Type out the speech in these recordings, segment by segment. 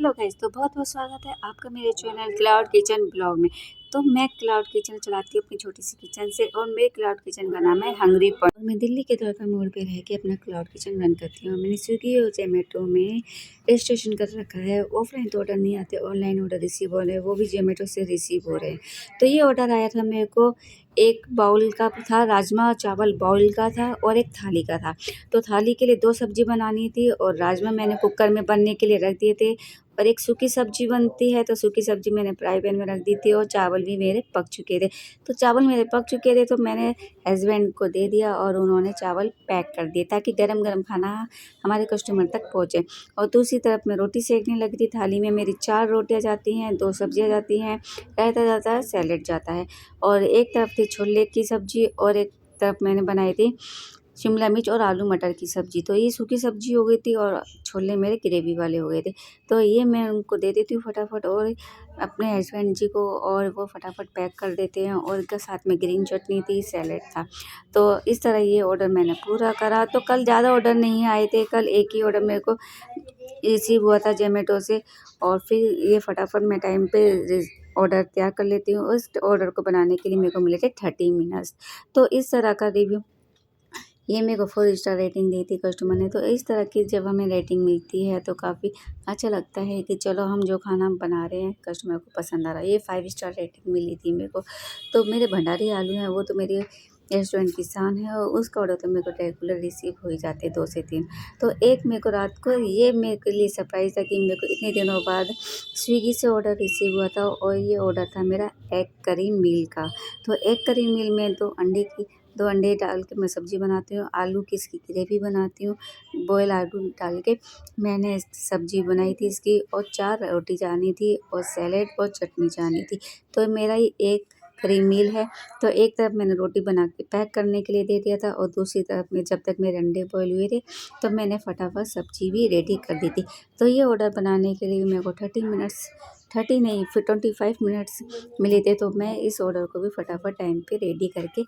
Hello guys, तो बहुत-बहुत स्वागत है आपका मेरे चैनल क्लाउड किचन ब्लॉग में। तो मैं क्लाउड किचन चलाती हूँ अपनी छोटी-सी किचन से और मेरे क्लाउड किचन का नाम है हंग्री पॉइंट। मैं दिल्ली के द्वारका मोड़ पे रह के अपना क्लाउड किचन रन करती हूँ। मैंने स्विगी और ज़ोमैटो में रजिस्ट्रेशन कर रखा है। ऑफलाइन तो ऑर्डर नहीं आते, ऑनलाइन ऑर्डर रिसीव हो रहे हैं, वो भी ज़ोमैटो से रिसीव हो रहे हैं। तो ये ऑर्डर आया था मेरे को, एक बाउल का था, राजमा चावल बाउल का था और एक थाली का था। तो थाली के लिए 2 सब्ज़ी बनानी थी और राजमा मैंने कुकर में बनने के लिए रख दिए थे और एक सूखी सब्ज़ी बनती है, तो सूखी सब्ज़ी मैंने फ्राई पैन में रख दी थी और चावल भी मेरे पक चुके थे। तो चावल मेरे पक चुके थे तो मैंने हस्बैंड को दे दिया और उन्होंने चावल पैक कर दिए ताकि गरम-गरम खाना हमारे कस्टमर तक पहुँचे। और दूसरी तरफ मैं रोटी सेकने लगी थी। थाली में मेरी 4 रोटियाँ जाती हैं, 2 सब्ज़ियाँ जाती हैं, रायता जाता है, सैलेड जाता है और एक तरफ थी छोले की सब्ज़ी और एक तरफ मैंने बनाई थी शिमला मिर्च और आलू मटर की सब्ज़ी। तो ये सूखी सब्ज़ी हो गई थी और छोले मेरे ग्रेवी वाले हो गए थे। तो ये मैं उनको दे देती हूँ फटाफट और अपने हस्बैंड जी को, और वो फटाफट पैक कर देते हैं और इसके साथ में ग्रीन चटनी थी, सैलेड था। तो इस तरह ये ऑर्डर मैंने पूरा करा। तो कल ज़्यादा ऑर्डर नहीं आए थे, कल एक ही ऑर्डर मेरे को रिसीव हुआ था ज़ोमैटो से और फिर ये फटाफट मैं टाइम पे ऑर्डर तैयार कर लेती हूँ। उस ऑर्डर को बनाने के लिए मेरे को मिले थे 30 मिनट्स। तो इस तरह का रिव्यू ये मेरे को 4 स्टार रेटिंग दी थी कस्टमर ने। तो इस तरह की जब हमें रेटिंग मिलती है तो काफ़ी अच्छा लगता है कि चलो हम जो खाना बना रहे हैं कस्टमर को पसंद आ रहा है। ये 5 स्टार रेटिंग मिली थी मेरे को। तो मेरे भंडारी आलू हैं वो तो मेरे रेस्टोरेंट की शान है और उसका ऑर्डर तो मेरे को रेगुलर रिसीव हो ही जाते हैं 2 से 3। तो एक मेरे को रात को ये मेरे लिए सरप्राइज़ था कि मेरे को इतने दिनों बाद स्विगी से ऑर्डर रिसीव हुआ था और ये ऑर्डर था मेरा एग करी मील का। तो एग करी मील में 2 अंडे डाल के मैं सब्ज़ी बनाती हूँ, आलू की इसकी ग्रेवी बनाती हूँ, बॉयल आलू डाल के मैंने सब्ज़ी बनाई थी इसकी और 4 रोटी जानी थी और सैलेड और चटनी जानी थी। तो मेरा ये एक करी मील है। तो एक तरफ मैंने रोटी बना के पैक करने के लिए दे दिया था और दूसरी तरफ में जब तक मेरे अंडे बॉयल हुए थे तो मैंने फटाफट सब्ज़ी भी रेडी कर दी थी। तो ये ऑर्डर बनाने के लिए मेरे को 30 नहीं फिर 25 मिनट्स मिले थे। तो मैं इस ऑर्डर को भी फटाफट टाइम पे रेडी करके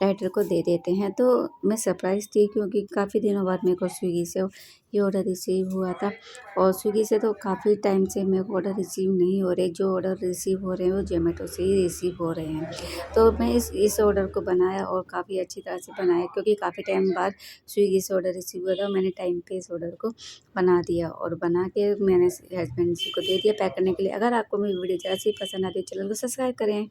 राइटर को दे देते हैं। तो मैं सरप्राइज़ थी क्योंकि काफ़ी दिनों बाद मेरे को स्विगी से ये ऑर्डर रिसीव हुआ था और स्विगी से तो काफ़ी टाइम से मेरे को ऑर्डर रिसीव नहीं हो रहे। जो ऑर्डर रिसीव हो रहे हैं वो ज़ोमैटो से ही रिसीव हो रहे हैं। तो मैं इस ऑर्डर को बनाया और काफ़ी अच्छी तरह से बनाया क्योंकि काफ़ी टाइम बाद स्विगी से ऑर्डर रिसीव हुआ था। मैंने टाइम पे इस ऑर्डर को बना दिया और बना के मैंने हस्बैंड जी को दे दिया पैक करने के लिए। अगर आपको मेरी वीडियो ज़रा सी पसंद आती है चैनल को सब्सक्राइब करें।